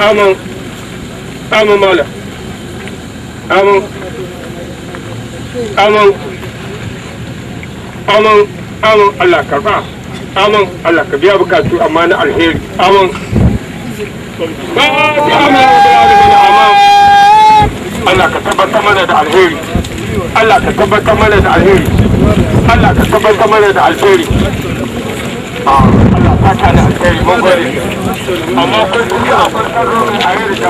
Amin. Amin malam. Amin. Amin. Amin. Amin Allah karba. Amin Allah ka biya bukatu amma na alheri. Amin. Amin. Allah ka tabbatar mana da alheri. Allah ka tabbatar mana da alheri. Allah ka tabbatar mana da alheri. Allah ta ta da alheri mun gode. Amma kun ji a farkon ruwan a yau da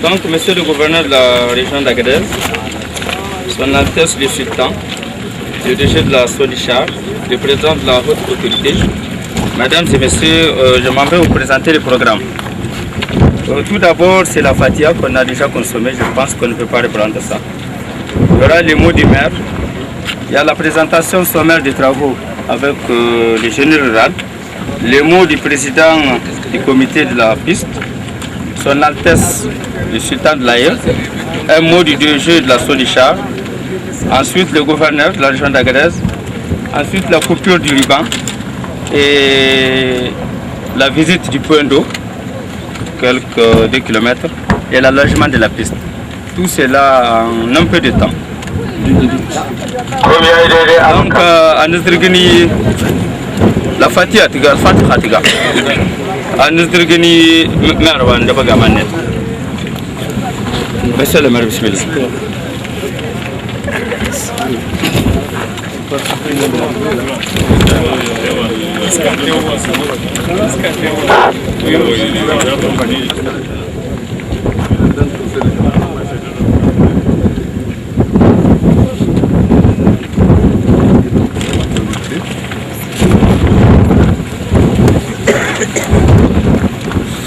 Donc, monsieur le gouverneur de la région d'Agadez, son Altesse le Sultan, le DG de la Solichar, le président de la haute autorité, mesdames et messieurs, je m'en vais vous présenter le programme. Tout d'abord, c'est la Fatiha qu'on a déjà consommée, je pense qu'on ne peut pas reprendre ça. Il y aura les mots du maire, il y a la présentation sommaire des travaux avec le génie rural, les mots du président du comité de la piste, son Altesse le Sultan de l'Aïe, un mot du DG de la Solichar, ensuite le gouverneur de la région d'Agadez, ensuite la coupure du ruban et la visite du point d'eau, quelques 2 kilomètres, et l'allongement de la piste. Tout cela en un peu de temps. Donc, en Nisdirgini, la Fatiha, Fatiha, en Nisdirgini, Merwan, de Bagamanet. Monsieur le maire, bismillah.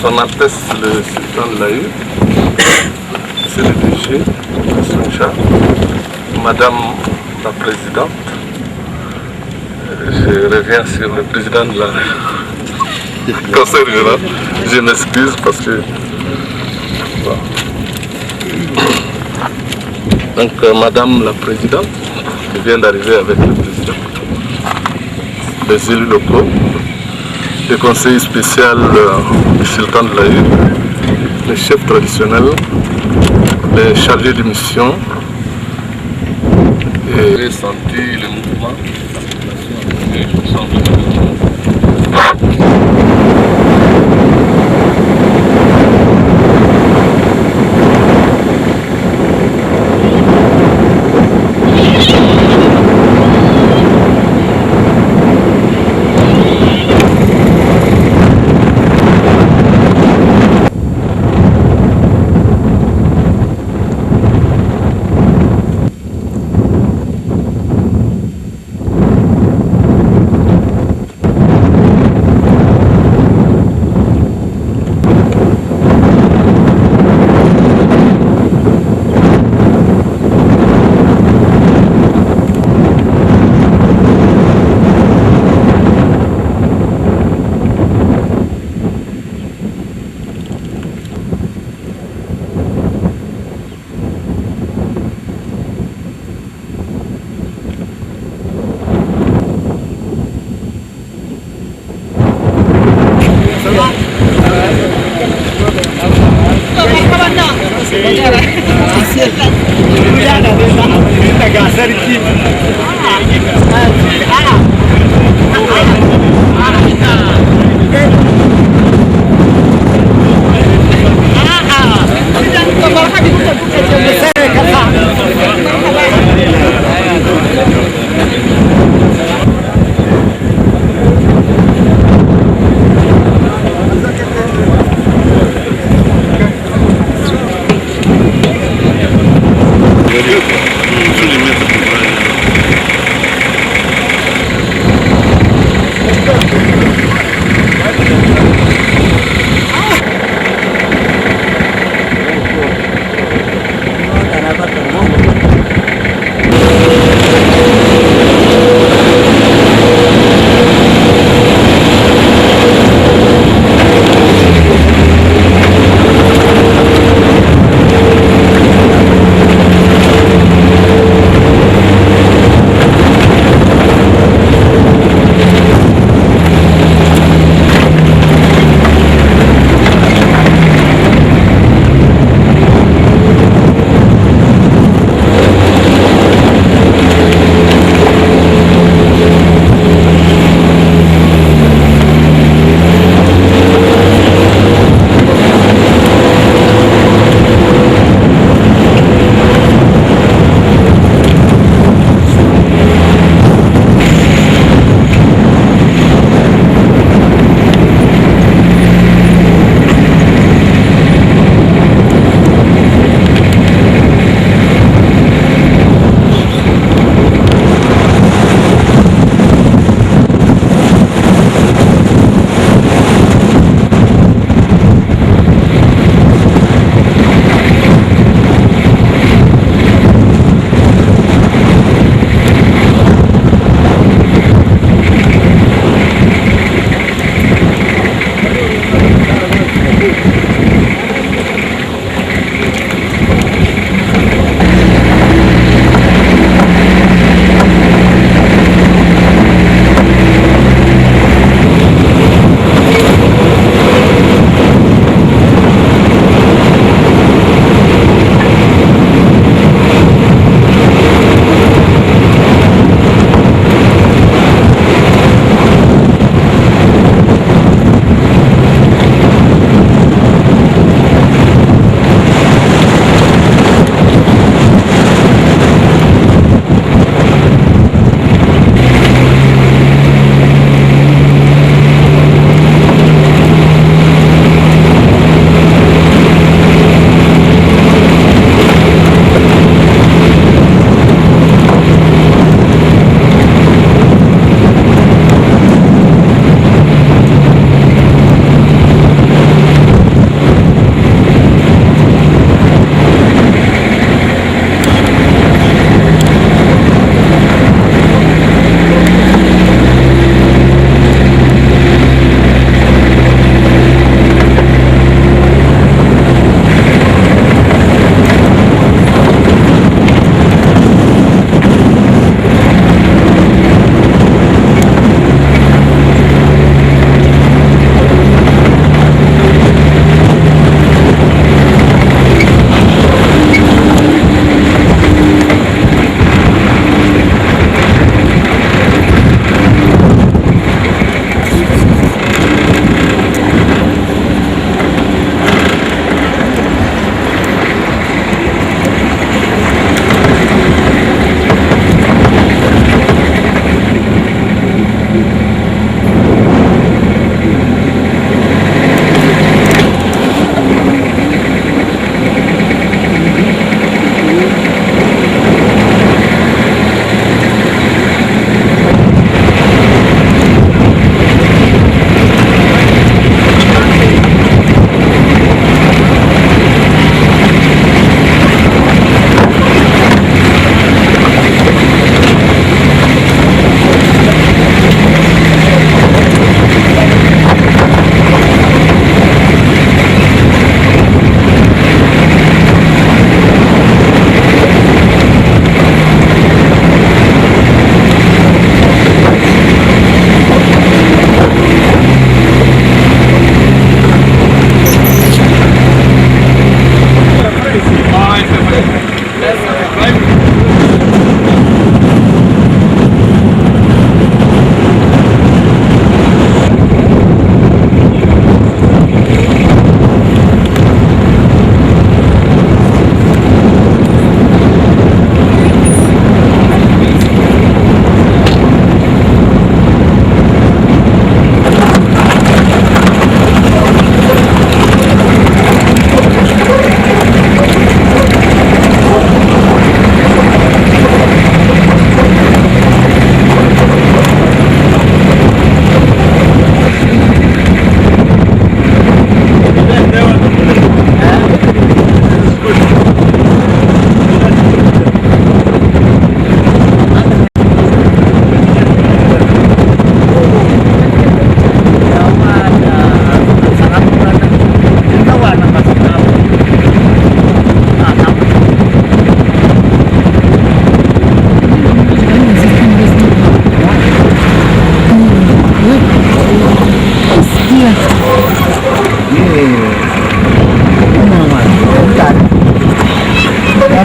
Son Altesse le Sultan de l'Aïe, c'est le DG de Solichar, Madame la Présidente, je reviens sur le président de la Conseil rural, je m'excuse parce que... Bon. Donc Madame la Présidente, qui vient d'arriver avec le président, les élus locaux, le conseil spécial du Sultan de l'Aïe, les chefs traditionnels, les chargés de mission, et j'ai senti le mouvement et je sens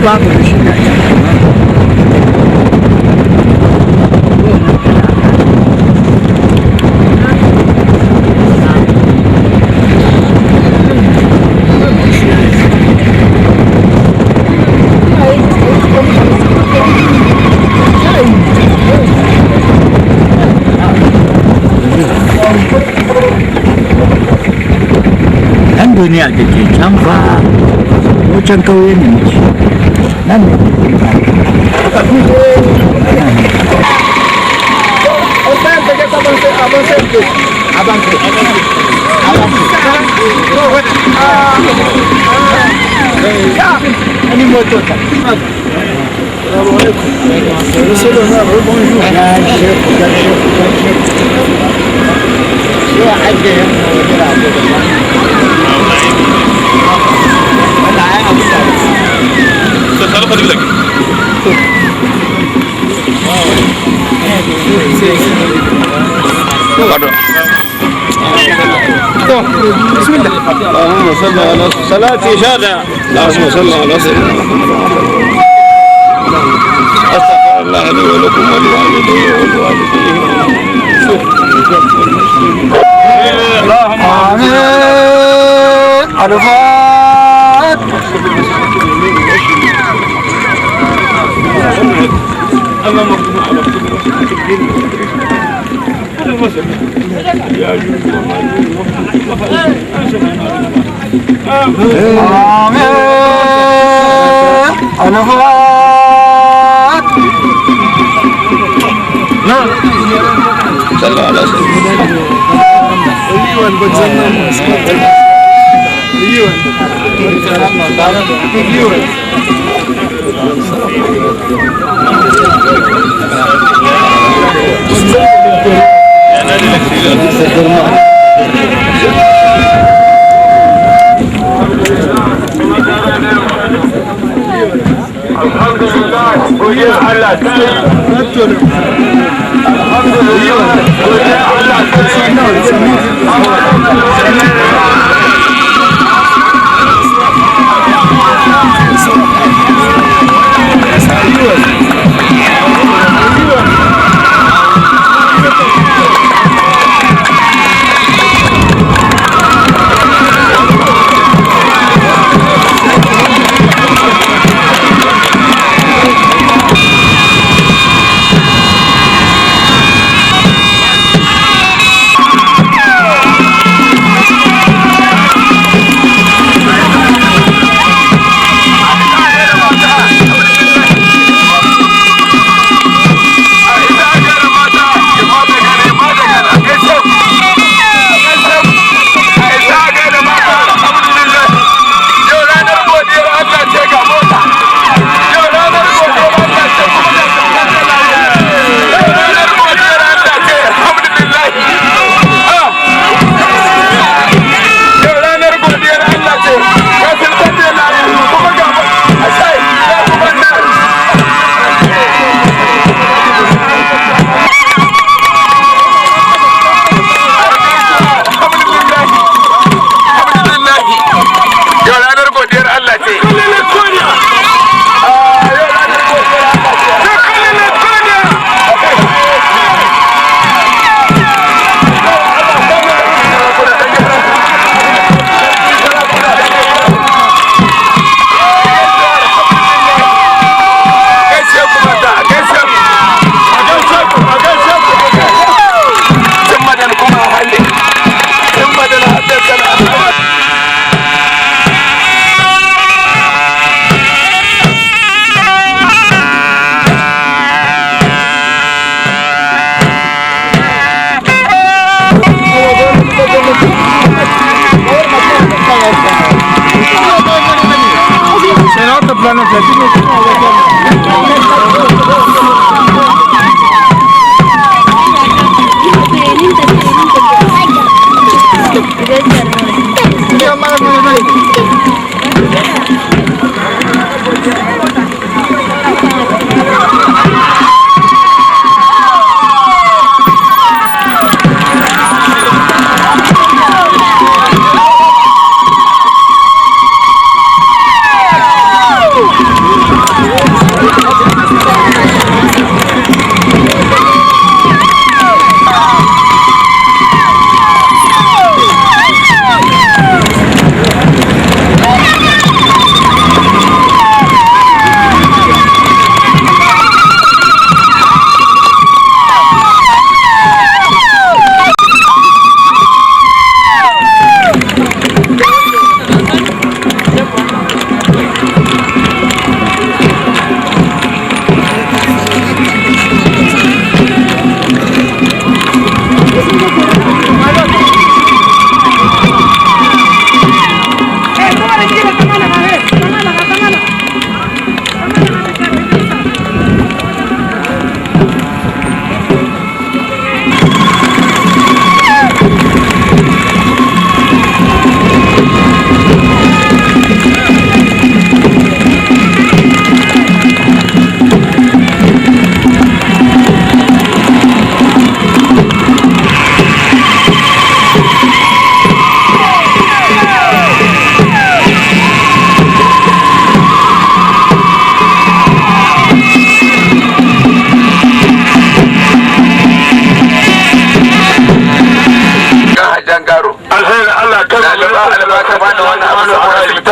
babu rashin lafiya. Nan duniya da ke can ba wancan kauye ne muke nan ne بسم الله اللهم صل على صلاتي شادع اللهم صل على سيدنا محمد استغفر الله لي ولكم ولوالدي والوالدين اللهم آمين عرفات آمين عرفات نعم صلى على Alhamdulillah, godiya Allah ta yi. Alhamdulillah, godiya Allah ta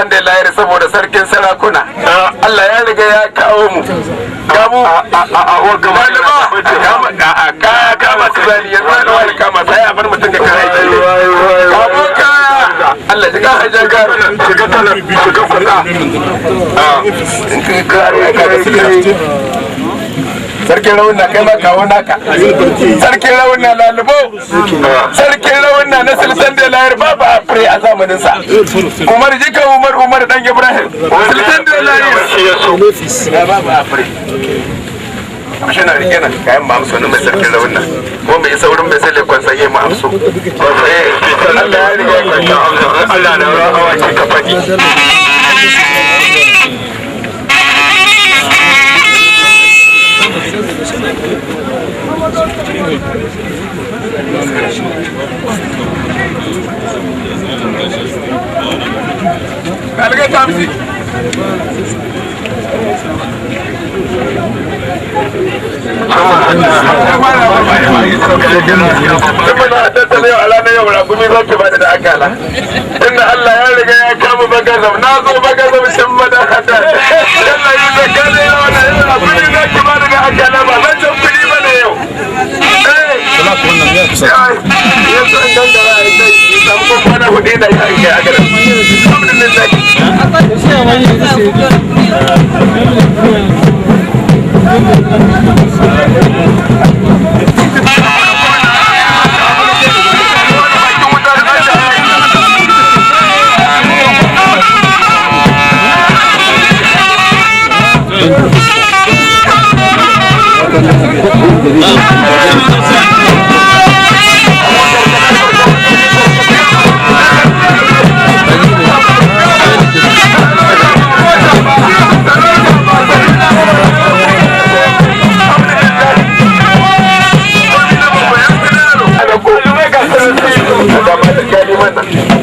sultan da layar saboda sarkin sarakuna Allah ya riga ya kawo mu gamu ka kama su zali yanzu da wani kama sai a bar mutum da kare kamo ka Allah shiga hajjar garu shiga talar shiga kuna in ka kare ka da sarkin rawuna kai ma kawo naka sarkin rawuna lalubo sarkin rawuna na sultan da layar babu a fure a zamanin sa umar jika umar dan ibrahim sultan da layar babu a fure shi na rike na kayan ma amsu mai sarkin rawuna ko mai isa wurin mai sai lekon sanye ma amsu Allah ya riga ya kwanta amsu Allah na rawa ki ka faɗi Kalga tamsi inda Allah ya riga ya kama bagazam na zo bagazam shin madahata yalla yi da gane yawa yana kudi na ki ba daga akala ba ban san kudi ba ne yau yanzu an gangara a sai samu kwana hudu na yi a gada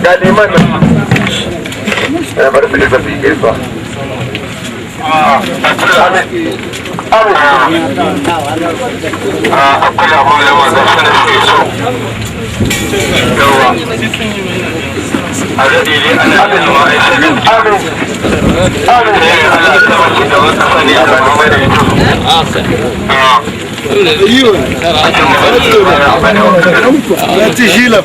galiman ya bar su da fi gaisuwa akwai abin da wanda suna ke so yawa a daɗe ne ana da yawa a shi amin ana da wasu da wasu sani a kan mai da ito لا تجيلب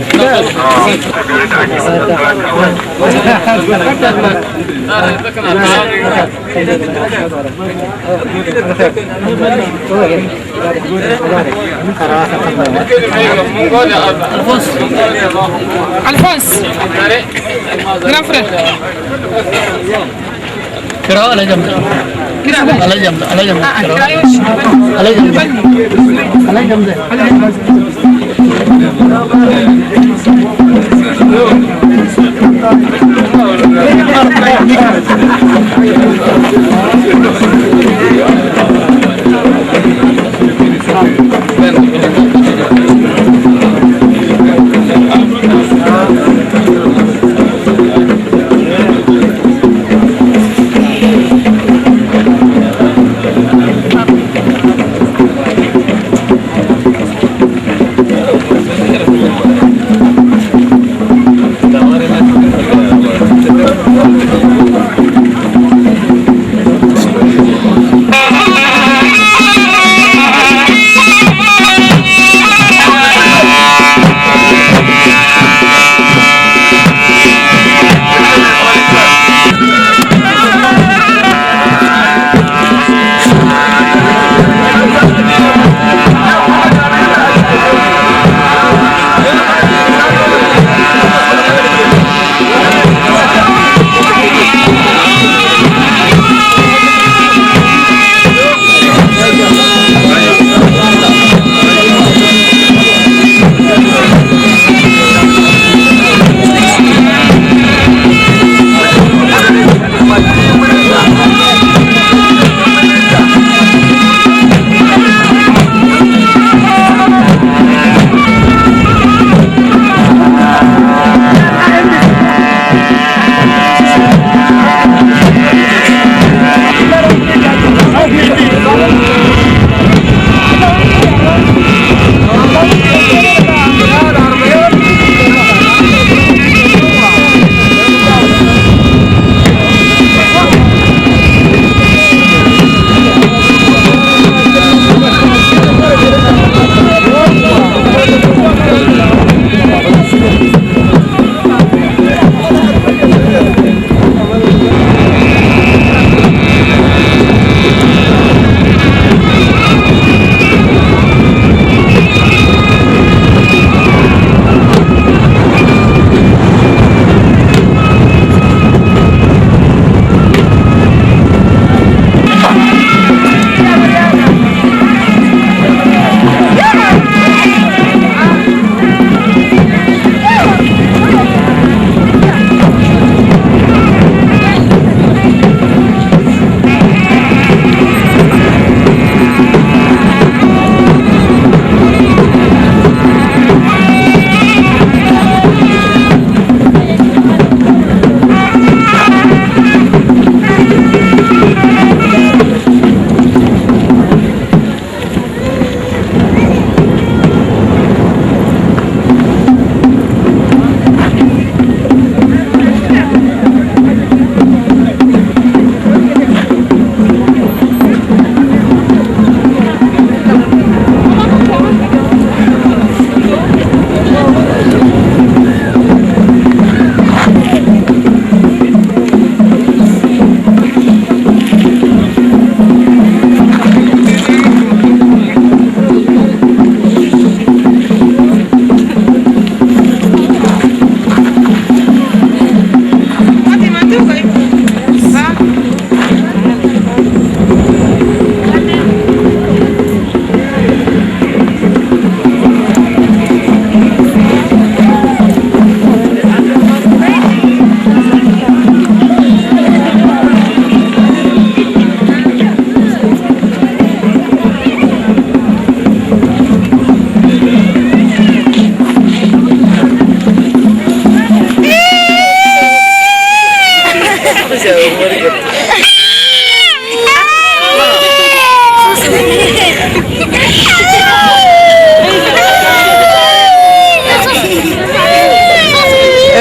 Alphonse, grand frère. Kirawo ala jamda. Ala jamda. Ala jamda. Ala jamda. Ala jamda.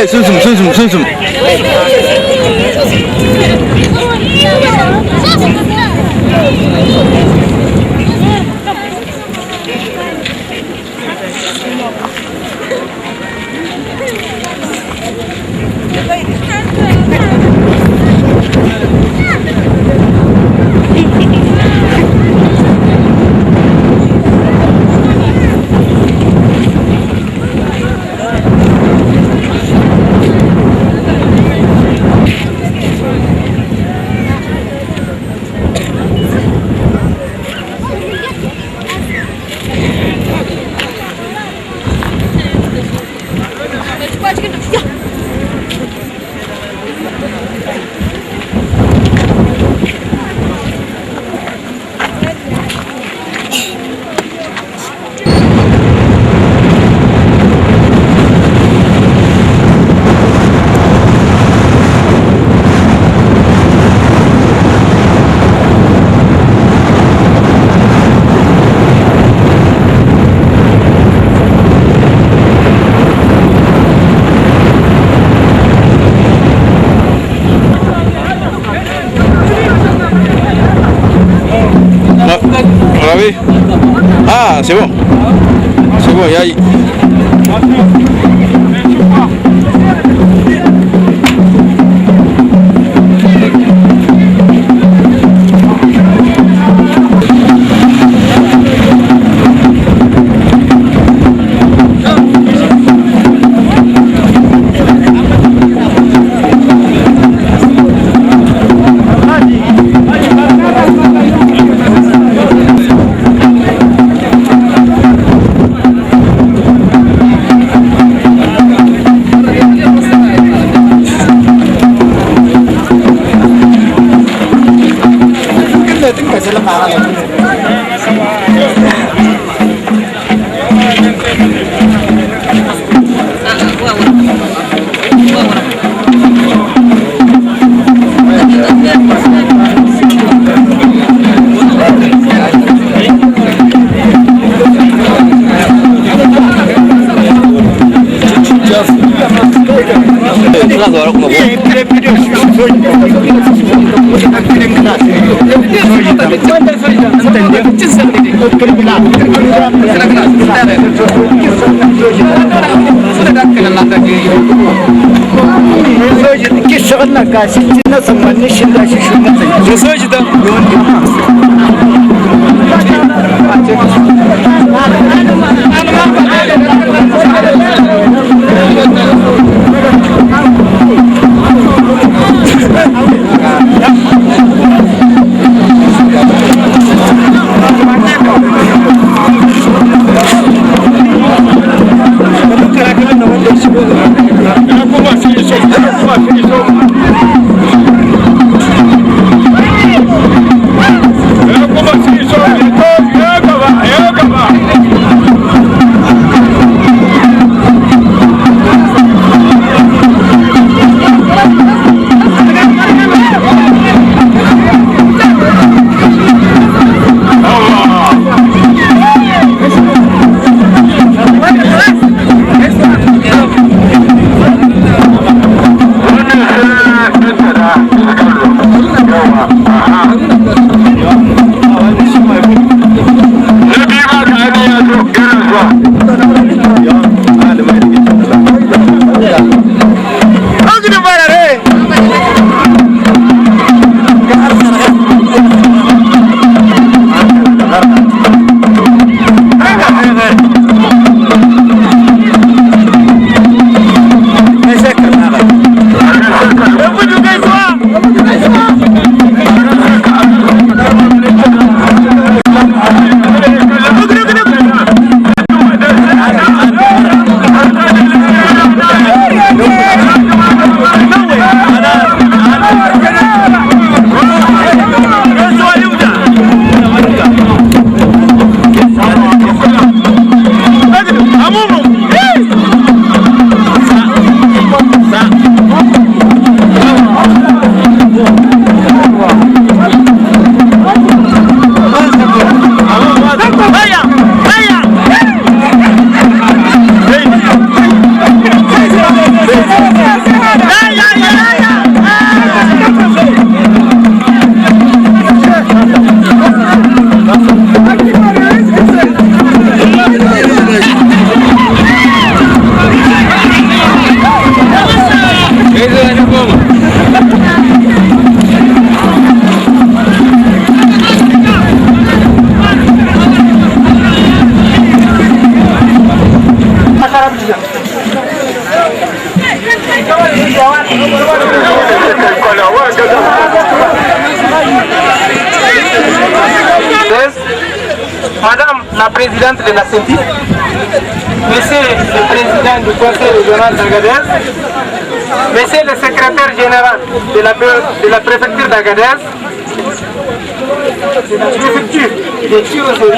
kai sun sum Ah, c'est bon, y a... Madame la présidente de la CENTI, Monsieur le président du conseil régional d'Agadez, Monsieur le secrétaire général de la préfecture d'Agadez, de la préfecture de Tirozérine,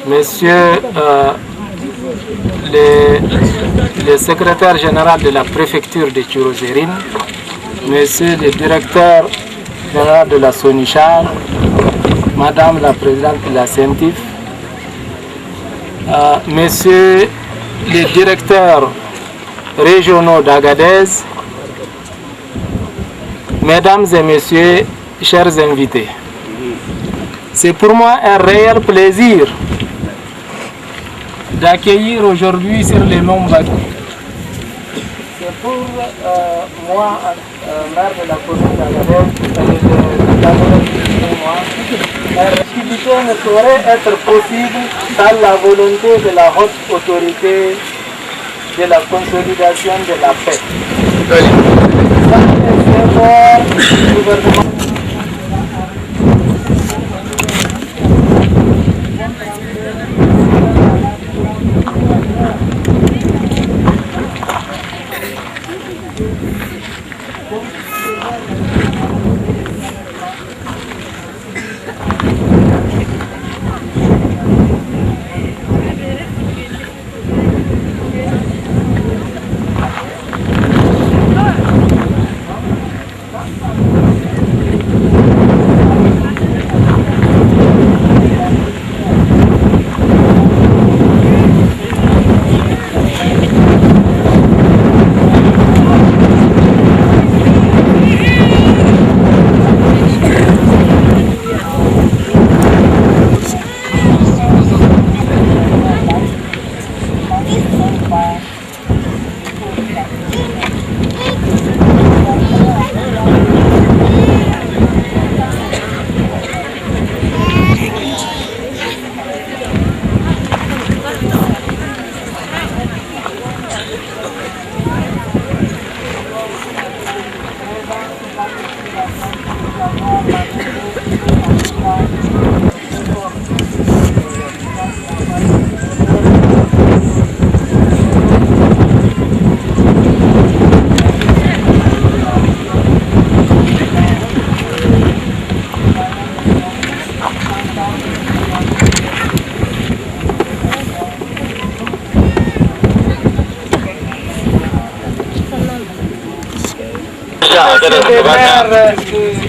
Monsieur le secrétaire général de la préfecture de Tirozérine, Monsieur le directeur général de la Sonichar, Madame la présidente de la CENTIF, Monsieur les directeurs régionaux d'Agadez, Mesdames et Messieurs, chers invités, c'est pour moi un réel plaisir d'accueillir aujourd'hui sur les noms bâtis. C'est pour moi, maire de la commune d'Agadez, la restitution ne saurait être possible sans la volonté de la haute autorité de la consolidation de la paix. Le gouvernement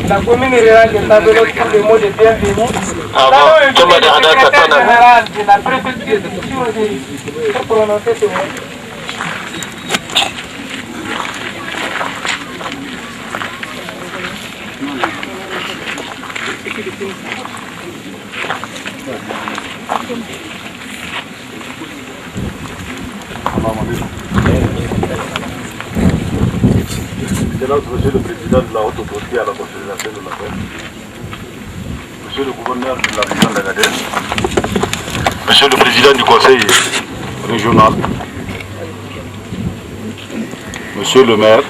la commune rurale de Tabelo pour le mot de bienvenue. Allons inviter le secrétaire général de la préfecture de Tirozérine pour prononcer ce mot. Monsieur le Président de la Haute Autorité à la consolidation de la paix, Monsieur le gouverneur de la région d'Agadez, Monsieur le président du conseil régional, Monsieur le maire,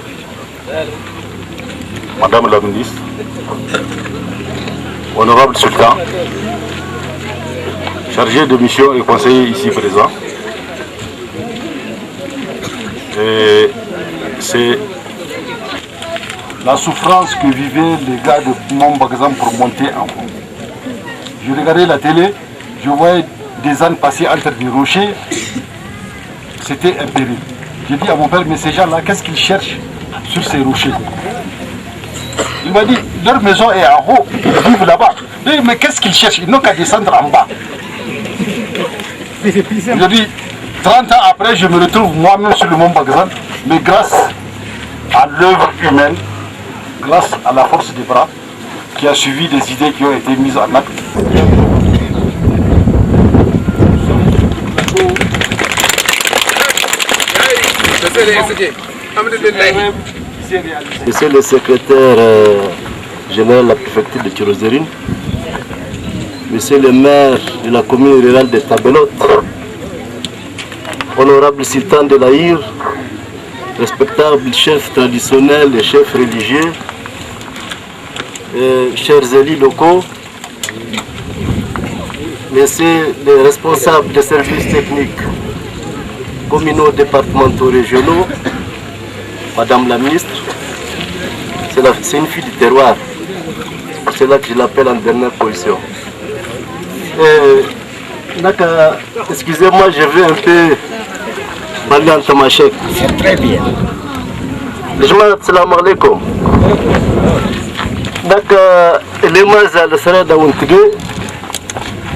Madame la ministre, Honorable Sultan, chargé de mission et conseiller ici présent. Et c'est la souffrance que vivaient les gars de Mombagazam pour monter en haut. Je regardais la télé, je voyais des ânes passer entre des rochers. C'était un péril. J'ai dit à mon père, mais ces gens-là, qu'est-ce qu'ils cherchent sur ces rochers? Il m'a dit, leur maison est en haut, ils vivent là-bas. Mais qu'est-ce qu'ils cherchent? Ils n'ont qu'à descendre en bas. Je dis, 30 ans après, je me retrouve moi-même sur le Mont Bagazan, mais grâce à l'œuvre humaine, grâce à la force des bras, qui a suivi des idées qui ont été mises en acte. Monsieur le secrétaire général de la préfecture de Tirozérine, Monsieur le maire de la commune rurale de Tabelote, Honorable Sultan de l'Aïr, respectables chefs traditionnels et chefs religieux, chers élus locaux, Messieurs les responsables des services techniques communaux, départementaux, régionaux, Madame la ministre, c'est une fille du terroir, c'est là que je l'appelle en dernière position. Excusez-moi, je vais un peu parler en tamashek. C'est très bien. Salam alaikum. Les mazal le sera d'Auntige,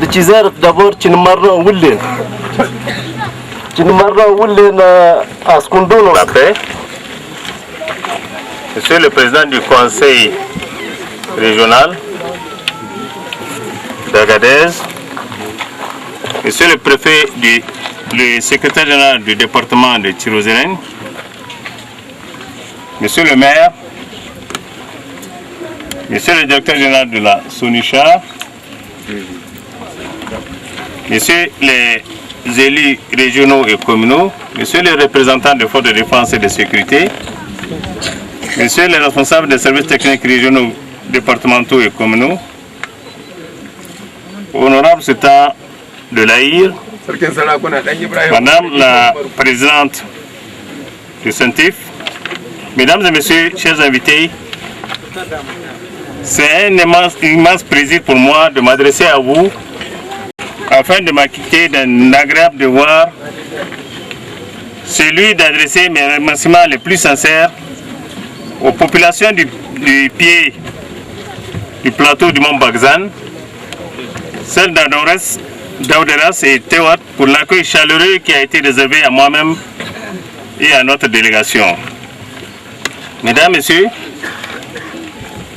de Tizar d'abord, tu ne marras Wullen. Tu ne marras Wullen à Skundon. La paix. Monsieur le président du conseil régional d'Agadez, Monsieur le préfet, le secrétaire général du département de Tirozérine, Monsieur le maire, Monsieur le directeur général de la SONICHA, Messieurs les élus régionaux et communaux, Messieurs les représentants des forces de défense et de sécurité, Messieurs les responsables des services techniques régionaux, départementaux et communaux, Honorable Sultan de l'Aïr, Madame la présidente du CENTIF, Mesdames et Messieurs, chers invités, c'est un immense plaisir pour moi de m'adresser à vous afin de m'acquitter d'un agréable devoir, celui d'adresser mes remerciements les plus sincères aux populations du pied du plateau du Mont Bagazan, celles d'Aouderas et Tewat pour l'accueil chaleureux qui a été réservé à moi-même et à notre délégation. Mesdames, Messieurs,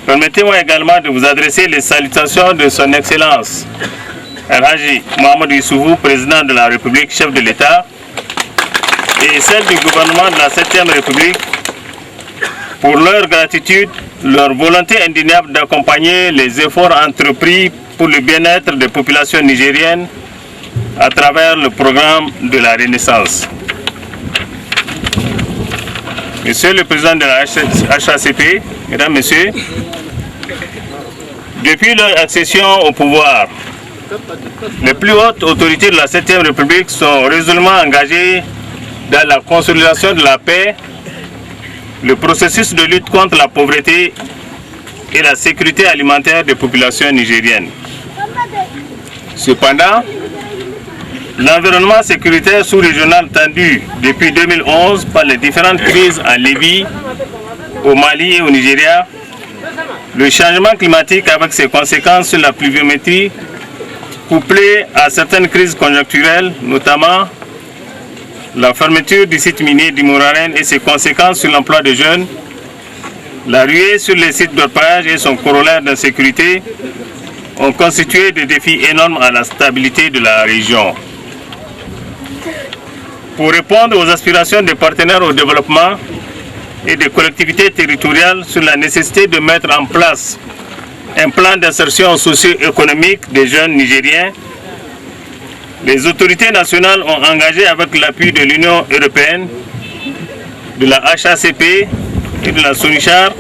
permettez-moi également de vous adresser les salutations de son Excellence El-Haji Mohamed Issoufou, président de la République, chef de l'État, et celles du gouvernement de la 7e République pour leur gratitude, leur volonté indéniable d'accompagner les efforts entrepris pour le bien-être des populations nigériennes à travers le programme de la Renaissance. Monsieur le président de la HACP, Mesdames, Messieurs, depuis leur accession au pouvoir, les plus hautes autorités de la 7e République sont résolument engagées dans la consolidation de la paix, le processus de lutte contre la pauvreté et la sécurité alimentaire des populations nigériennes. Cependant, l'environnement sécuritaire sous-régional tendu depuis 2011 par les différentes crises en Libye, au Mali et au Nigeria, le changement climatique avec ses conséquences sur la pluviométrie, couplé à certaines crises conjoncturelles, notamment la fermeture du site minier d'Imouraren et ses conséquences sur l'emploi des jeunes, la ruée sur les sites d'orpaillage et son corollaire d'insécurité ont constitué des défis énormes à la stabilité de la région. Pour répondre aux aspirations des partenaires au développement et des collectivités territoriales sur la nécessité de mettre en place un plan d'insertion socio-économique des jeunes Nigériens. Les autorités nationales ont engagé avec l'appui de l'Union européenne, de la HACP et de la SONICHAR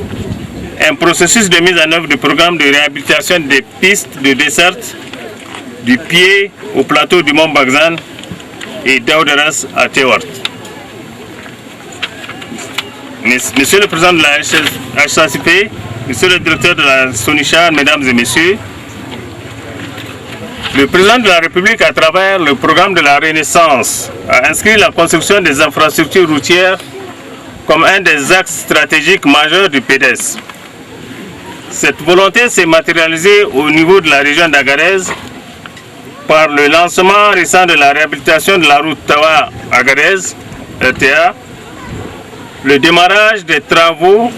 un processus de mise en œuvre du programme de réhabilitation des pistes de desserte du pied au plateau du Mont Bagzan et d'Auderas à Tewart. Monsieur le Président de la HACP, Monsieur le Directeur de la SONICHAR, Mesdames et Messieurs, le Président de la République, à travers le programme de la Renaissance, a inscrit la construction des infrastructures routières comme un des axes stratégiques majeurs du PDS. Cette volonté s'est matérialisée au niveau de la région d'Agadez par le lancement récent de la réhabilitation de la route Tawa-Agadez, RTA, le démarrage des travaux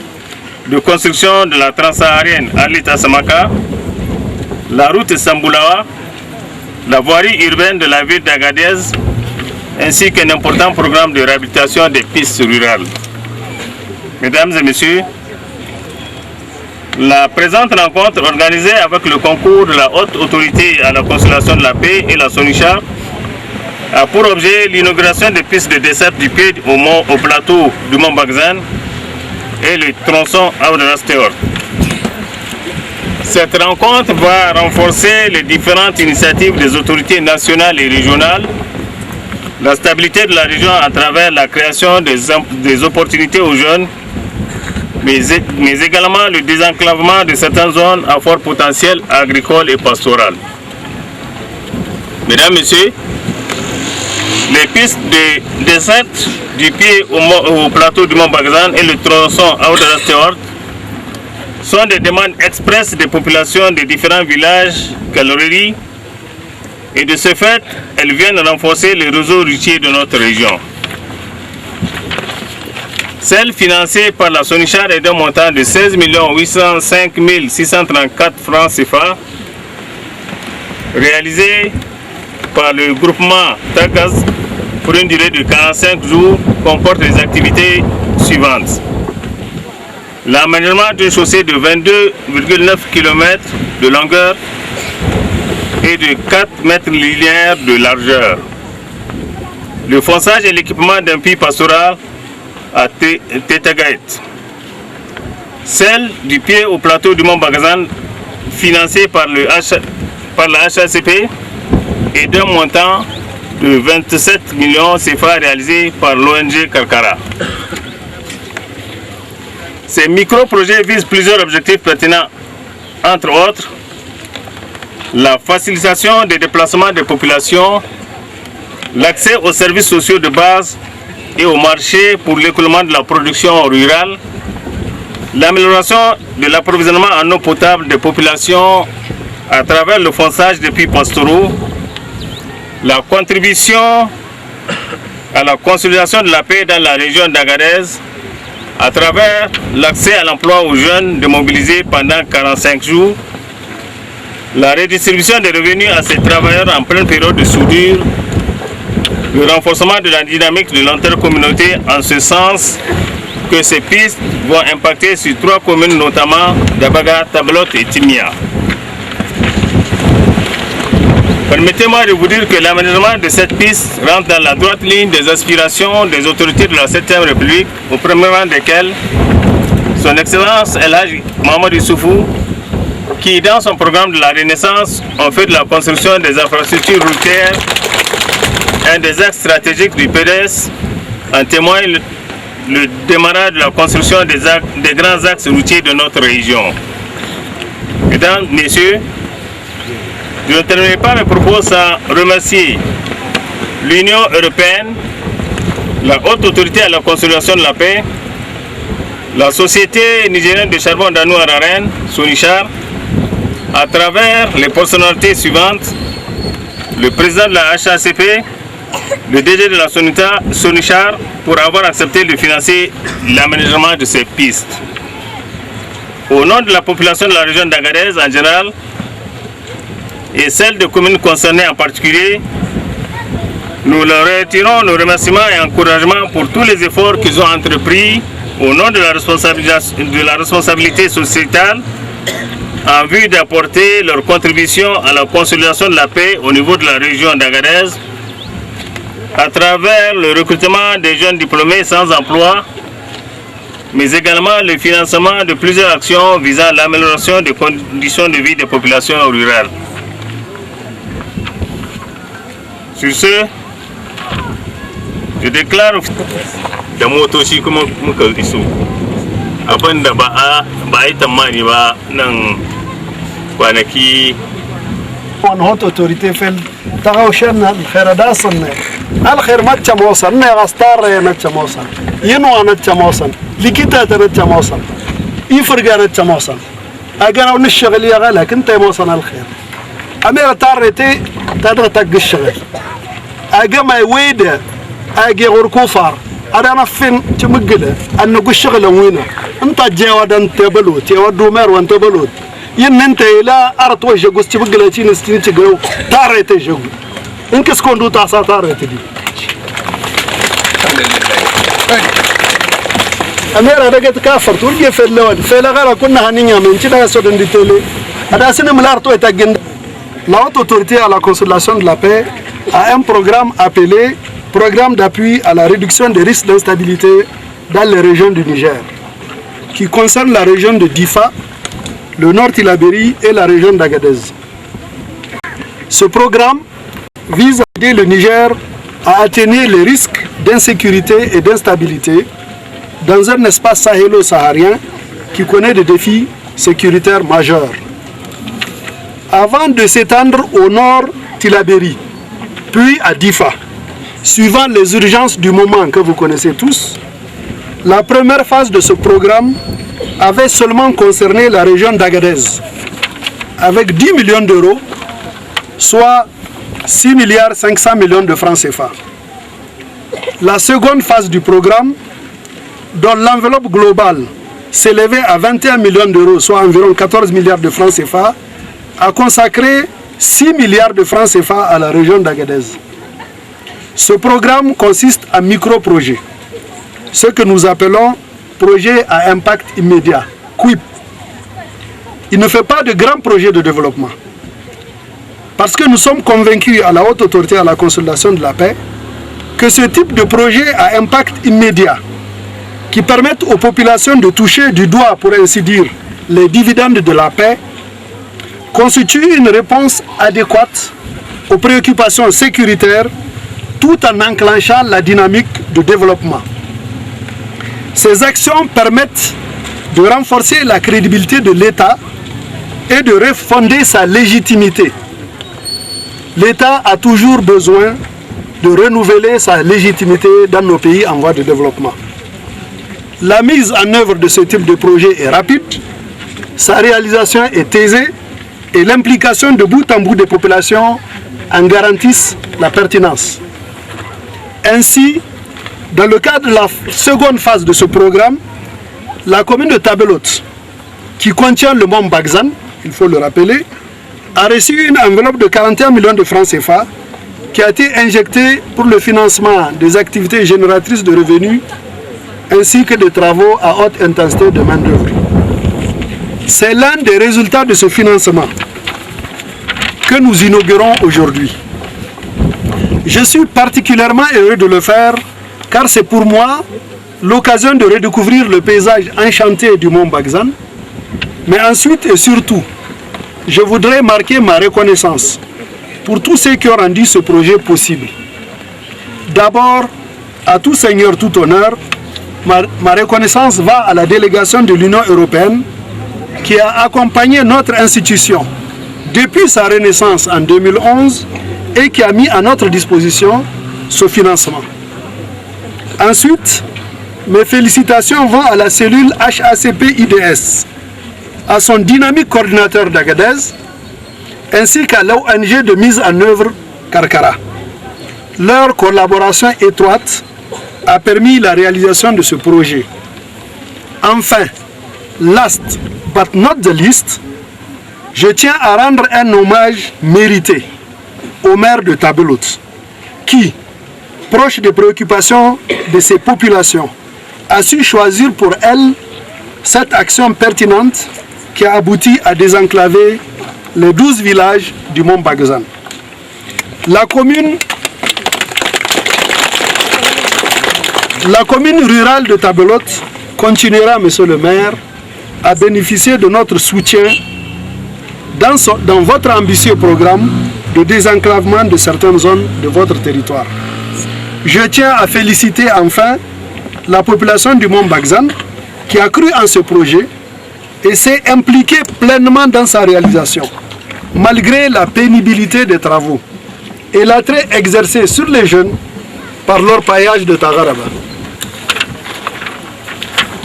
de construction de la transsaharienne Arlit-Assamaka, la route Samboulawa, la voirie urbaine de la ville d'Agadez, ainsi qu'un important programme de réhabilitation des pistes rurales. Mesdames et Messieurs, la présente rencontre organisée avec le concours de la Haute Autorité à la Consolation de la Paix et la SONICHAR a pour objet l'inauguration des pistes de desserte du pied au plateau du Mont Bagzan et le tronçon Auderas-Tewart. Cette rencontre va renforcer les différentes initiatives des autorités nationales et régionales, la stabilité de la région à travers la création des opportunités aux jeunes, mais également le désenclavement de certaines zones à fort potentiel agricole et pastoral. Mesdames, Messieurs, les pistes de desserte du pied au plateau du Mont Bagzan et le tronçon Auderas-Tewart sont des demandes expresses des populations des différents villages qu'elles relient et de ce fait, elles viennent renforcer le réseau routier de notre région. Celle financée par la SONICHAR est d'un montant de 16 805 634 francs CFA, réalisée par le groupement TAGAZ pour une durée de 45 jours, comporte les activités suivantes. L'aménagement d'une chaussée de 22,9 km de longueur et de 4 mètres linéaires de largeur. Le fonçage et l'équipement d'un puits pastoral à Tetagaet. Celle du pied au plateau du Mont Bagzan, financée par la HACP, et d'un montant de 27 millions CFA réalisé par l'ONG Karkara. Ces micro-projets visent plusieurs objectifs pertinents, entre autres la facilitation des déplacements des populations, l'accès aux services sociaux de base et au marché pour l'écoulement de la production rurale, l'amélioration de l'approvisionnement en eau potable des populations à travers le fonçage des puits pastoraux, la contribution à la consolidation de la paix dans la région d'Agadez à travers l'accès à l'emploi aux jeunes démobilisés pendant 45 jours, la redistribution des revenus à ces travailleurs en pleine période de soudure, le renforcement de la dynamique de l'intercommunauté en ce sens que ces pistes vont impacter sur 3 communes, notamment Dabaga, Tablot et Timia. Permettez-moi de vous dire que l'aménagement de cette piste rentre dans la droite ligne des aspirations des autorités de la 7e République, au premier rang desquelles son Excellence El Hadji Mohamed Issoufou, qui dans son programme de la Renaissance ont fait de la construction des infrastructures routières un des axes stratégiques du PDS, en témoigne le démarrage de la construction des grands axes routiers de notre région. Mesdames, Messieurs, je ne terminerai pas mes propos sans remercier l'Union européenne, la Haute Autorité à la Consolidation de la Paix, la Société nigérienne de charbon d'Anou Araren, SONICHAR, à travers les personnalités suivantes, le président de la HACP, le DG de la SONICHAR, pour avoir accepté de financer l'aménagement de ces pistes. Au nom de la population de la région d'Agadez en général, et celle des communes concernées en particulier, nous leur retirons nos remerciements et encouragements pour tous les efforts qu'ils ont entrepris au nom de la responsabilité sociétale en vue d'apporter leur contribution à la consolidation de la paix au niveau de la région d'Agadez à travers le recrutement des jeunes diplômés sans emploi, mais également le financement de plusieurs actions visant à l'amélioration des conditions de vie des populations rurales. Sur ce, je déclare da motoci kuma muka iso abinda ba a yi tamani ba nan kwanaki. وان هوت اوتوريتي فيل تغاوشنا الخير داسن الخير ما تشموسن نغستار ما تشموسن ينو ما تشموسن لكيتا تشموسن يفرق انا تشموسن اجانا ونشغل يا غلا كنت موسن الخير امير تاريتي تدغ تق الشغل اجا ما ويدا اجي غركوفار انا فين تمقله ان الشغل وين انت جاود انت بلوت يا ودو مر وانت بلوت ين انت الى ارت وجه قصتي بقلتي نستني تجو تاريتي جو انك سكوندو تاسا تاريتي دي امير انا قلت كافر تورجي في اللون في الغرا كنا هنيا من تشدا سودن دي تيلي هذا سن ملارتو يتاجن La haute autorité à la consolidation de la paix a un programme appelé Programme d'appui à la réduction des risques d'instabilité dans les régions du Niger, qui concerne la région de Difa, le Nord Tillabéri et la région d'Agadez. Ce programme vise à aider le Niger à atténuer les risques d'insécurité et d'instabilité dans un espace sahélo-saharien qui connaît des défis sécuritaires majeurs. Avant de s'étendre au nord Tillabéri, puis à Difa, suivant les urgences du moment que vous connaissez tous, la première phase de ce programme avait seulement concerné la région d'Agadez, avec 10 millions d'euros, soit 6 milliards 500 millions de francs CFA. La seconde phase du programme, dont l'enveloppe globale s'élevait à 21 millions d'euros, soit environ 14 milliards de francs CFA, a consacré 6 milliards de francs CFA à la région d'Agadez. Ce programme consiste en micro-projets, ce que nous appelons projet à impact immédiat, QIP. Il ne fait pas de grands projets de développement. Parce que nous sommes convaincus à la haute autorité à la consolidation de la paix que ce type de projet à impact immédiat, qui permettent aux populations de toucher du doigt, pour ainsi dire, les dividendes de la paix, constitue une réponse adéquate aux préoccupations sécuritaires tout en enclenchant la dynamique de développement. Ces actions permettent de renforcer la crédibilité de l'État et de refonder sa légitimité. L'État a toujours besoin de renouveler sa légitimité dans nos pays en voie de développement. La mise en œuvre de ce type de projet est rapide, sa réalisation est aisée et l'implication de bout en bout des populations en garantissent la pertinence. Ainsi, dans le cadre de la seconde phase de ce programme, la commune de Tabelote, qui contient le mont Bagzan, il faut le rappeler, a reçu une enveloppe de 41 millions de francs CFA qui a été injectée pour le financement des activités génératrices de revenus ainsi que des travaux à haute intensité de main-d'œuvre. C'est l'un des résultats de ce financement que nous inaugurons aujourd'hui. Je suis particulièrement heureux de le faire car c'est pour moi l'occasion de redécouvrir le paysage enchanté du mont Bagzan. Mais ensuite et surtout, je voudrais marquer ma reconnaissance pour tous ceux qui ont rendu ce projet possible. D'abord, à tout seigneur, tout honneur, ma reconnaissance va à la délégation de l'Union européenne qui a accompagné notre institution depuis sa renaissance en 2011 et qui a mis à notre disposition ce financement. Ensuite, mes félicitations vont à la cellule HACP-IDS, à son dynamique coordinateur d'Agadez, ainsi qu'à l'ONG de mise en œuvre Karkara. Leur collaboration étroite a permis la réalisation de ce projet. Enfin, last but not the least, je tiens à rendre un hommage mérité au maire de Tabelote, qui, proche des préoccupations de ses populations, a su choisir pour elle cette action pertinente qui a abouti à désenclaver les 12 villages du Mont Bagzan. La commune rurale de Tabelote continuera, monsieur le maire, à bénéficier de notre soutien dans votre ambitieux programme de désenclavement de certaines zones de votre territoire. Je tiens à féliciter enfin la population du Mont Bagzan qui a cru en ce projet et s'est impliquée pleinement dans sa réalisation, malgré la pénibilité des travaux et l'attrait exercé sur les jeunes par leur paillage de Tagaraba.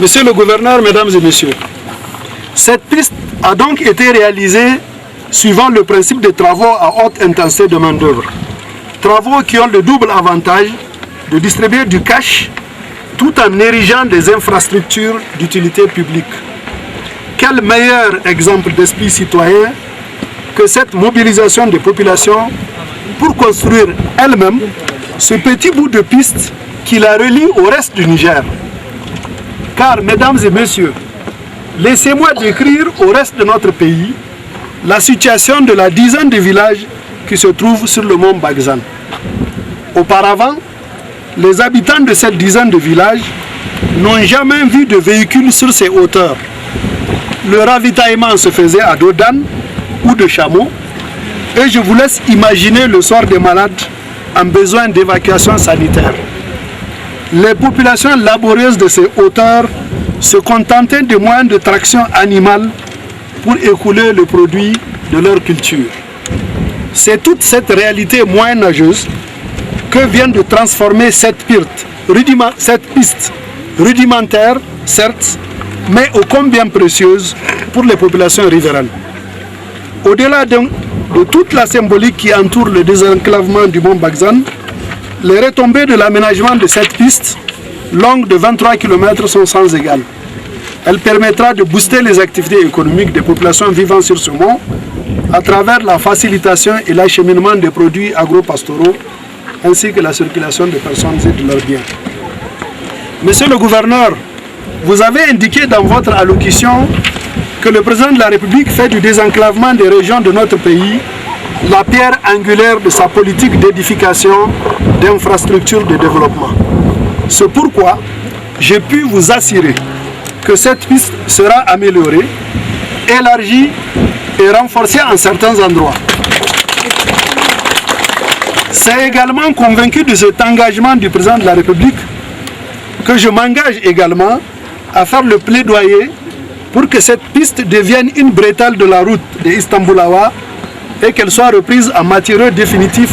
Monsieur le gouverneur, mesdames et messieurs, cette piste a donc été réalisée suivant le principe des travaux à haute intensité de main-d'œuvre. Travaux qui ont le double avantage de distribuer du cash tout en érigeant des infrastructures d'utilité publique. Quel meilleur exemple d'esprit citoyen que cette mobilisation des populations pour construire elle-même ce petit bout de piste qui la relie au reste du Niger. Car, mesdames et messieurs, laissez-moi décrire au reste de notre pays la situation de la dizaine de villages qui se trouvent sur le mont Bagzan. Auparavant, les habitants de cette dizaine de villages n'ont jamais vu de véhicules sur ces hauteurs. Le ravitaillement se faisait à dos d'âne ou de chameau, et je vous laisse imaginer le sort des malades en besoin d'évacuation sanitaire. Les populations laborieuses de ces hauteurs se contentaient de moyens de traction animale pour écouler le produit de leur culture. C'est toute cette réalité moyenâgeuse que vient de transformer cette piste rudimentaire, certes, mais ô combien précieuse pour les populations riveraines. Au-delà de toute la symbolique qui entoure le désenclavement du mont Bagzan, les retombées de l'aménagement de cette piste, longue de 23 km, sont sans égal. Elle permettra de booster les activités économiques des populations vivant sur ce mont à travers la facilitation et l'acheminement des produits agro-pastoraux ainsi que la circulation des personnes et de leurs biens. Monsieur le gouverneur, vous avez indiqué dans votre allocution que le président de la République fait du désenclavement des régions de notre pays la pierre angulaire de sa politique d'édification d'infrastructures de développement. C'est pourquoi j'ai pu vous assurer que cette piste sera améliorée, élargie et renforcée en certains endroits. C'est également convaincu de cet engagement du président de la République que je m'engage également à faire le plaidoyer pour que cette piste devienne une bretelle de la route de Istanbul-Awa et qu'elle soit reprise en matériau définitif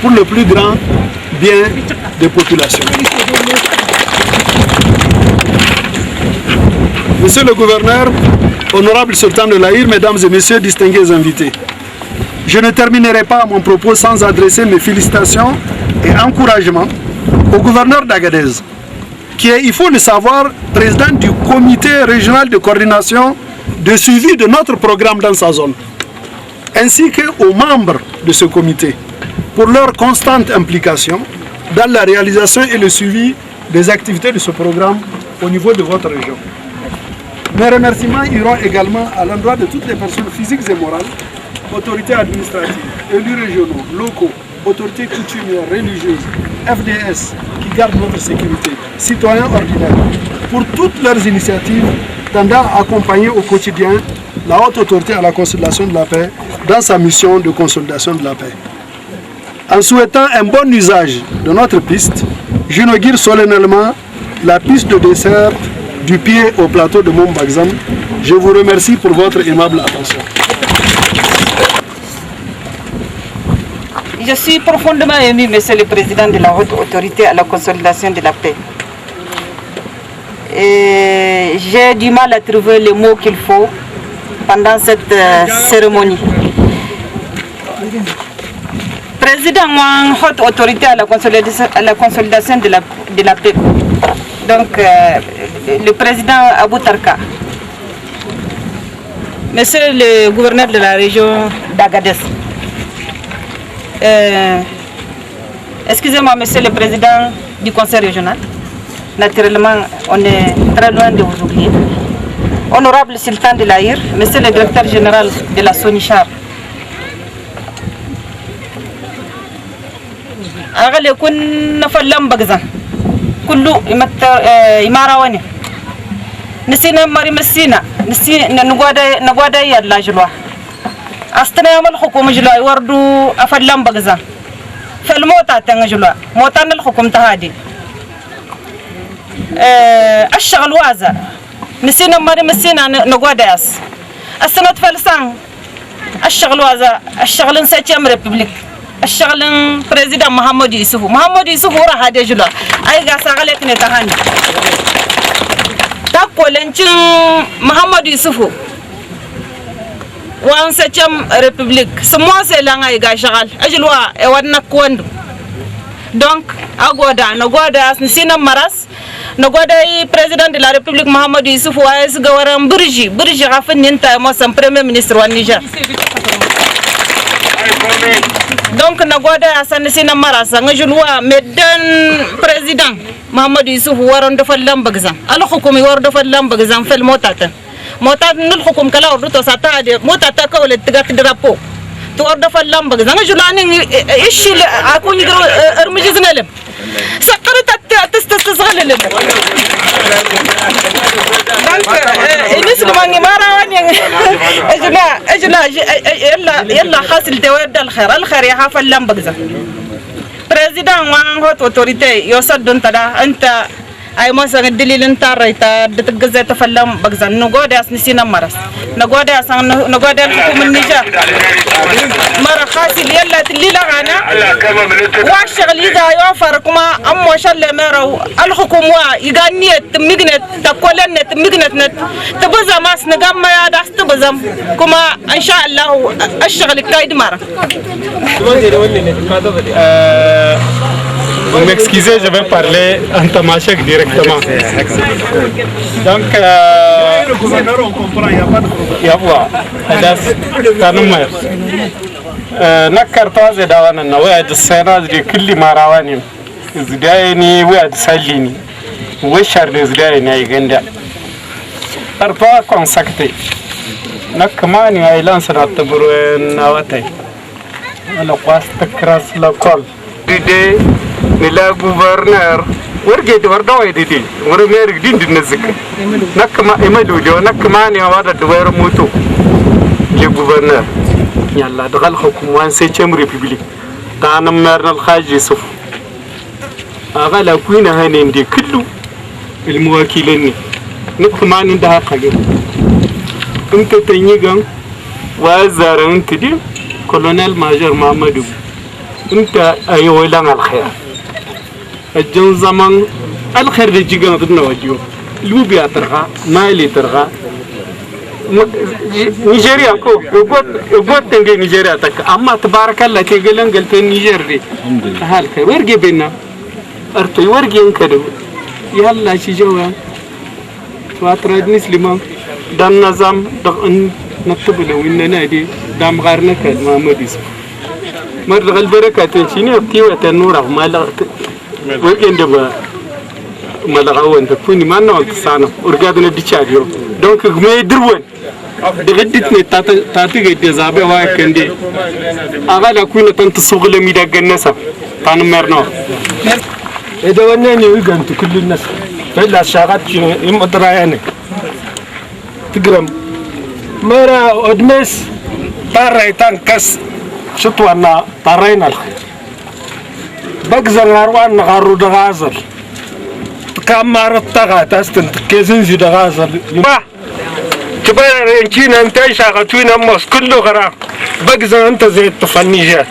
pour le plus grand bien des populations. Monsieur le gouverneur, honorable sultan de l'Aïr, mesdames et messieurs, distingués invités, je ne terminerai pas mon propos sans adresser mes félicitations et encouragements au gouverneur d'Agadez, qui est, il faut le savoir, président du comité régional de coordination de suivi de notre programme dans sa zone, ainsi qu'aux membres de ce comité pour leur constante implication dans la réalisation et le suivi des activités de ce programme au niveau de votre région. Mes remerciements iront également à l'endroit de toutes les personnes physiques et morales, autorités administratives, élus régionaux, locaux, autorités coutumières, religieuses, FDS qui gardent notre sécurité, citoyens ordinaires, pour toutes leurs initiatives tendant à accompagner au quotidien la haute autorité à la consolidation de la paix dans sa mission de consolidation de la paix. En souhaitant un bon usage de notre piste, j'inaugure solennellement la piste de dessert du pied au plateau de Mont Bagzan. Je vous remercie pour votre aimable attention. Je suis profondément ému, Monsieur le Président de la Haute Autorité à la consolidation de la paix. Et j'ai du mal à trouver les mots qu'il faut pendant cette cérémonie. Président, moi, Haute Autorité à la consolidation de la paix. Donc, le président Abou Tarka, Monsieur le gouverneur de la région d'Agadez, excusez-moi, Monsieur le président du conseil régional, naturellement, on est très loin de vous oublier. honorable Sultan de l'Aïr, monsieur le directeur général de la Sonichar. أغلى كنا فلان بجزا كله يماراوني نسينا مري مسينا نسينا نقعد يلا جلوا أستنا يوم الحكومة جلوا يوردوا أفلان بجزا فالموتى تنجلوا موتان الحكومة تهادي الشغل وازا نسينا مري مسينا نقعد ياس السنة فلسان الشغل وازا الشغل نسيت أمر ريبوبليك الشغل بريزيدنت محمد يوسف ورا هذا جلا أي قاس عليك نتهاني تقول إنك محمد يوسف وان سيتم ريبوبليك سموا سيلان أي قاس شغال أجلوا أودنا كوندو donc agoda nagoda nisina maras nagoda I président de la République Mohamed Issoufou wa gawaram burji gafin ninta mo sam premier ministre wa Niger donc nagoda asan nisina maras ngajulwa medan président Mohamed Issoufou waron defal lambagzan al hukumi war defal lambagzan fel motatan nul hukum kala ordo sata de motata ko le tigat drapeau تورد فلان بقى زمان جلاني إيش اللي أكون يقرأ أرمجزنا لهم سكرت تستغل لهم الناس اللي ما راوني أجلا يلا حاصل تويد الخير يا فلان بقى بريزيدان وان هو أوتوريتي يوصل دون تدا أنت أي مثلا الدليل أنت رأيت بتجزء تفلم بجزان نقود أسنسينا مرس نقود أسان نقود الحكومة النيجر مرة خاص يلا تليلا عنا واشغل يجا يوفر كما أم وشل مرة الحكومة يغني تمجنت تقولن تمجنت تبزم ماس نجام ما يدرس تبزم كما إن شاء الله الشغل كايد مرة Vous m'excusez, je vais parler en tamashek directement. Donc, le gouverneur, on comprend, il n'y a pas de problème. Il y a quoi? نكرتاز داوانا نواد السنة دي كل مراواني زدايني واد ساليني وشر زدايني أي جندا أربعة كونسكتي نكماني أيلان سنة تبروين نواتي أنا قاس تكراس لكل دي نلا gouverneur ورجع دوردوا يدي ورمير جديد النزك نكما إمدو جو نكماني هذا دوير موتو لي gouverneur يلا دخل حكومة سيتم ريبوبليك تانا مرنا الخارج يوسف أغلى كوينا هنين دي كله المواكلين نكماني ده حاجة أنت تنيجان وزارة أنت دي كولونيل ماجر محمد أنت أيوة الخير الجن زمان الخير اللي جينا بدنا وجيو لوبيا ترغى مالي ترغى نيجيريا كو يقول تنجي نيجيريا تك أما تبارك الله تيجلن قلت نيجيري هالخير ورجي بينا أرتي ورجي إنكدو يلا شي جوا واتراد مسلمان دان نظام دان نكتب له إننا دي دام غارنا كد ما مديس مر البركة تنشيني أبتيوة النور ما ويندبا ما لغوان تكوني ما نقول تسانو ورجعنا ديشاريو دونك ما يدرون دغدتني تاتي قد زابي واكندي أغلى كونا تنتصغل ميدا جنسا تانو مرنو إذا وناني ويجان كل الناس فإلا شاغات يم أدراياني تقرم مرا أدمس طاريتان كس شطوانا طارينا الخير بقزن غاروان غارو دغازل كامار الطغات استنت كيزن زي دغازل ما تبانا رينكينا انتاي شاغتوين اموس كله غرام بقزن انت زي الطفل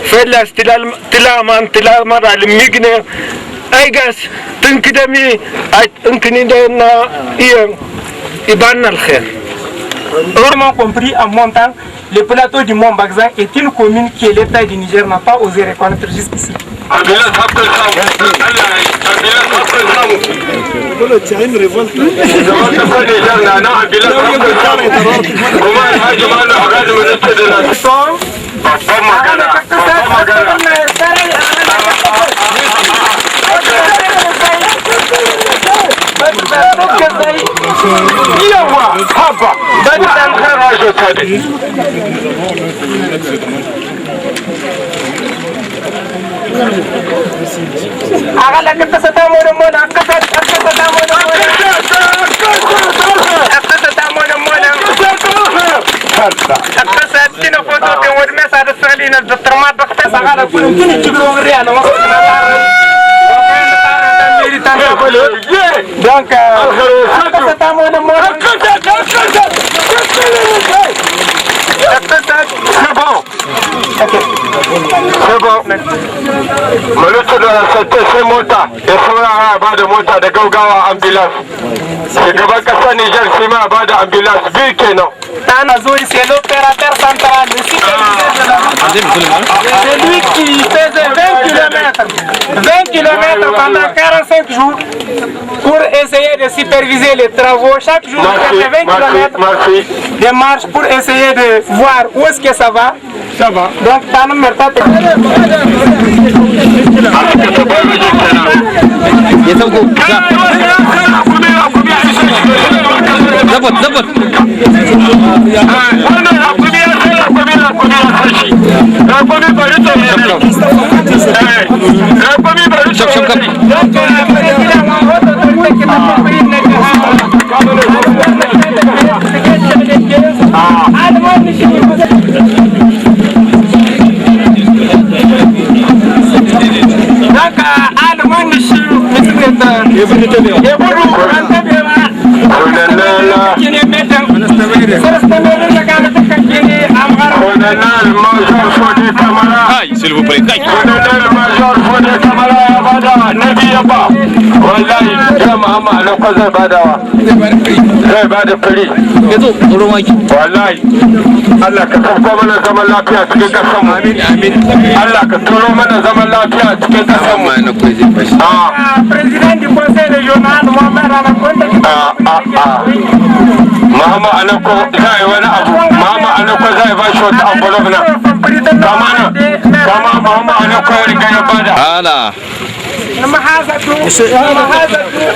فلا تلامان تلامان الميقنة اي قاس تنكدمي انكني دونا يبانا الخير. Vraiment compris en montant, le plateau du Mont Bagzan est une commune que l'État du Niger n'a pas osé reconnaître jusqu'ici. Donc, c'est bon. C'est bon. Ministre de la Santé sai mota ya saurara ba da mota da gaugawa ambulance. Shugaban kasar Niger shi ma ba da ambulance biyu kenan. C'est l'opérateur central, le c'est lui qui faisait 20 km pendant 45 jours pour essayer de superviser les travaux. Chaque jour, il fait 20 km de marche pour essayer de voir où est-ce que ça va. Ça va. Donc, ça ne me pas. S'il vous plaît. Wallahi jama'a ma alƙa zai badawa zai bada fari wallahi Allah ka sauko mana zaman lafiya cikin ƙasar mu Allah ka turo mana zaman lafiya cikin ƙasar mu Président du conseil régional Mohamed Muhammad Anako zai wani abu Muhammad Anako zai ba shi wata envelope na kama Muhammad Anako ya riga ya bada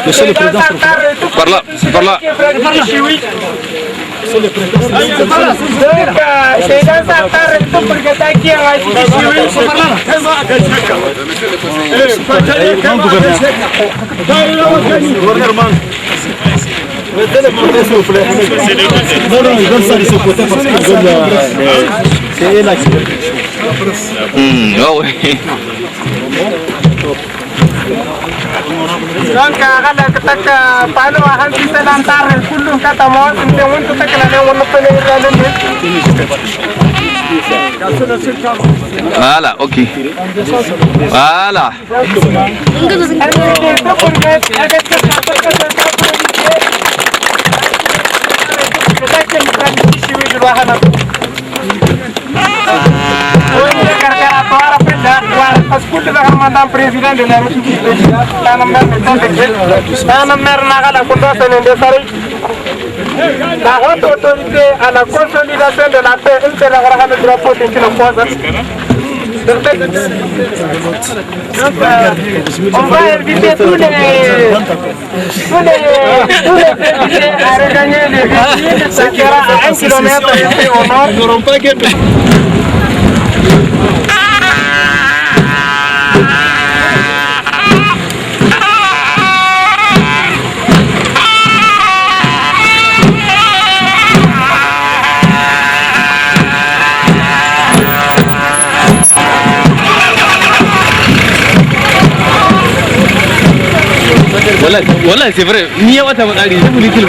Monsieur le Président, par là, par là. S'il vous plaît. Non, non, ils veulent ça de ce côté parce qu'ils veulent. C'est là qui. Ah ouais. Donc, على كتك قالوا هل في سلام تعرف كلهم كتموا أنت وأنت تكلم ولا Voilà, ok. Voilà. Parce que le commandant président de la République, la haute autorité à la consolidation de la paix, une seule le drapeau de on va inviter tous les à regagner les villes, ça sera à 1 km au nord. Ils n'auront pas gagné. Voilà, c'est vrai. Ni à votre avis, je vous le dis.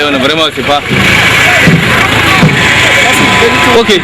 On a vraiment, c'est pas. Ok.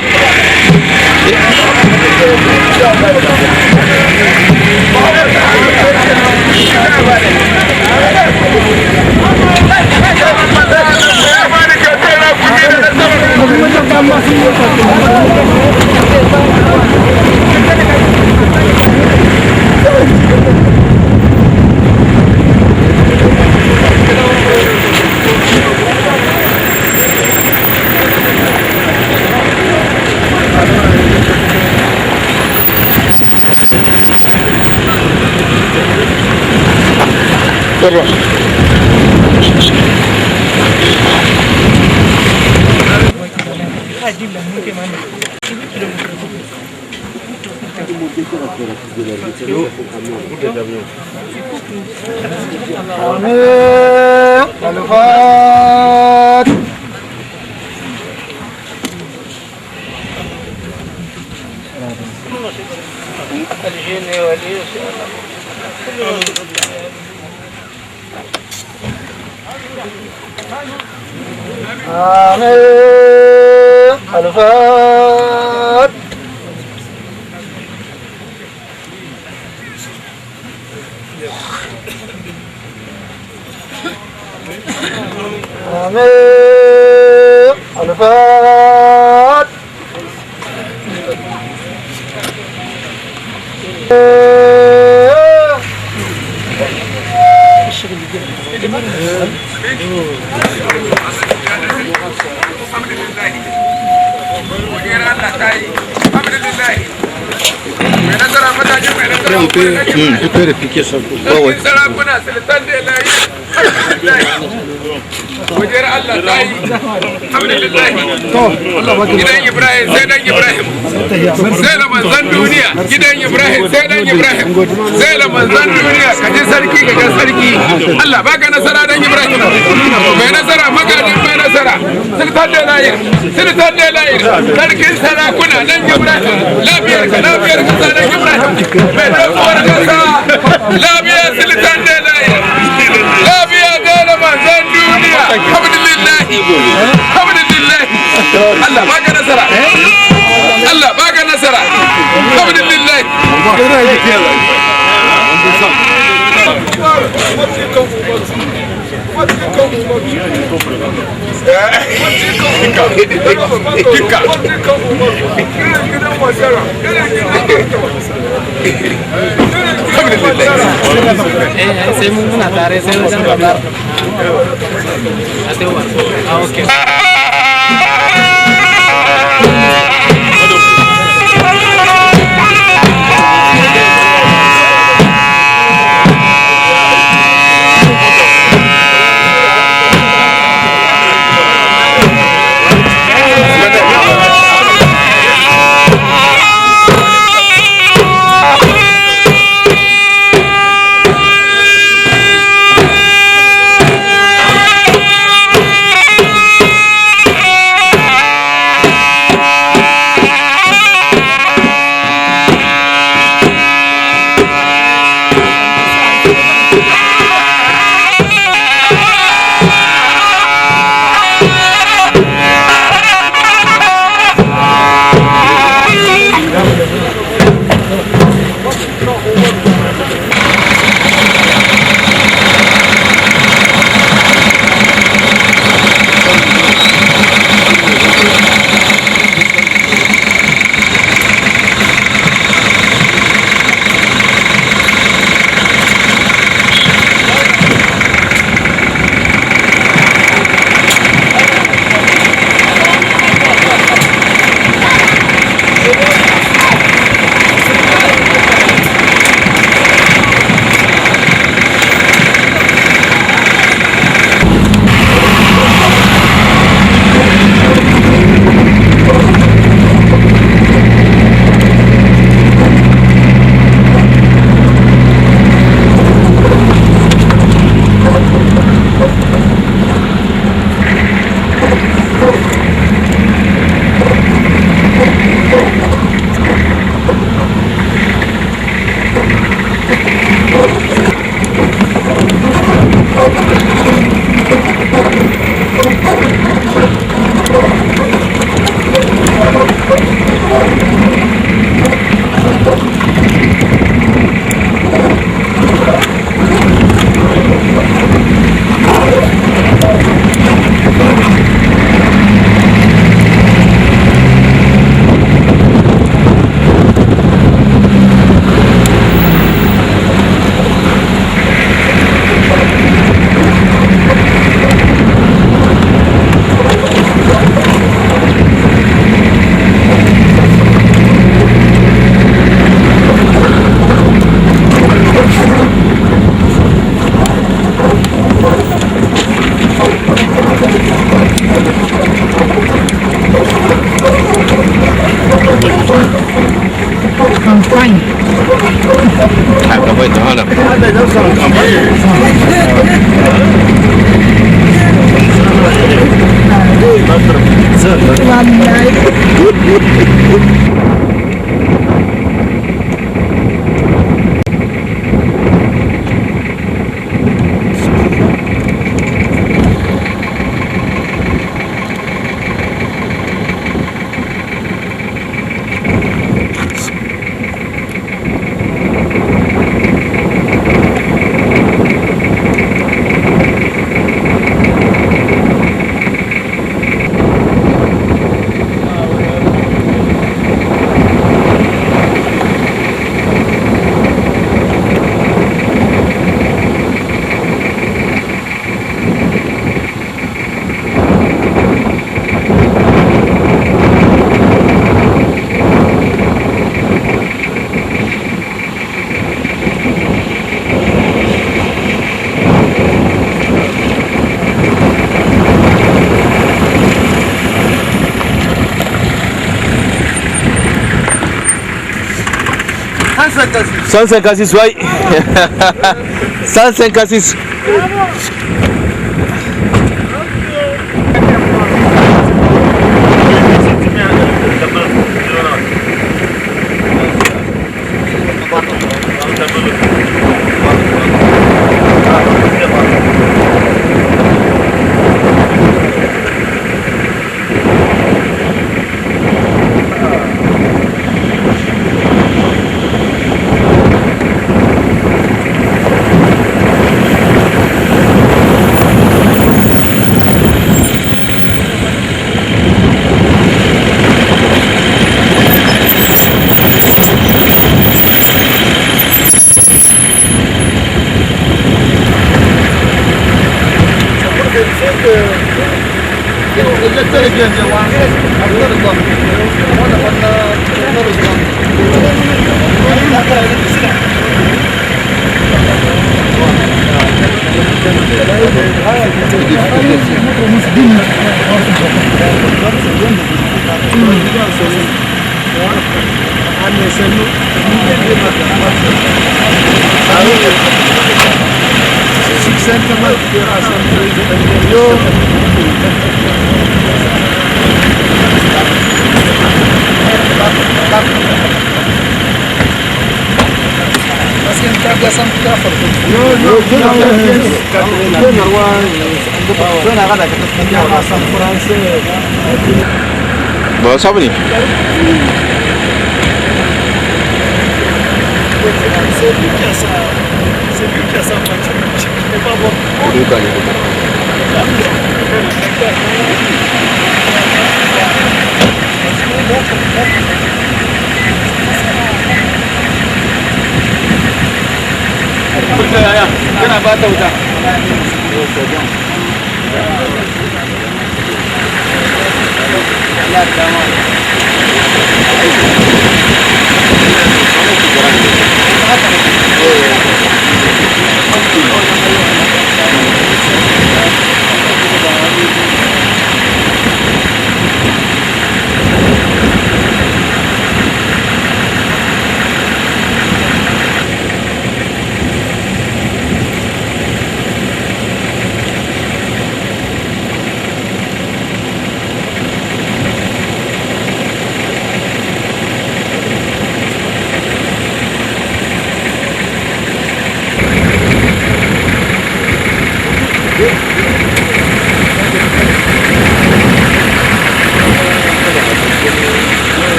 Tu peux répliquer ça. Wajen Allah ta yi, alhamdulillah, gidan Ibrahim sai dan Ibrahim, sai da manzan duniya, gidan Ibrahim sai dan Ibrahim, sai da manzan duniya, ka ji sarki ka ga sarki, Allah baka nasara dan Ibrahim, mai nasara magajin mai nasara, sultan da layir, sarkin sarakuna dan Ibrahim, lafiyar ka sa dan Ibrahim, mai dokuwar kasa, lafiya sultan da layir, lafiya da manzan duniya. Alhamdulillahi, alhamdulillahi, Allah baka nasara, Allah baka nasara, alhamdulillahi. Saya mungkin ada resolusi kabar. Ada waktu. Oke. Campagne. Ah, campagne, voilà. Sans 56, oui. 156. Bawa siapa nih? Kenapa tahu tak?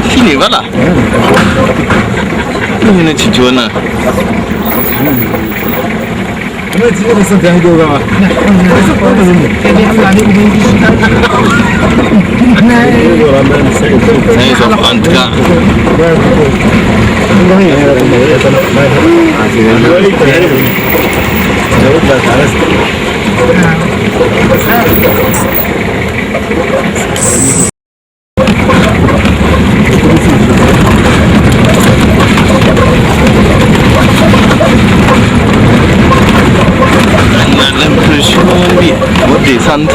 Sini voilà. Ini nak cijuana. Saya sok antka. L'impression de descente.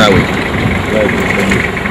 Ah oui.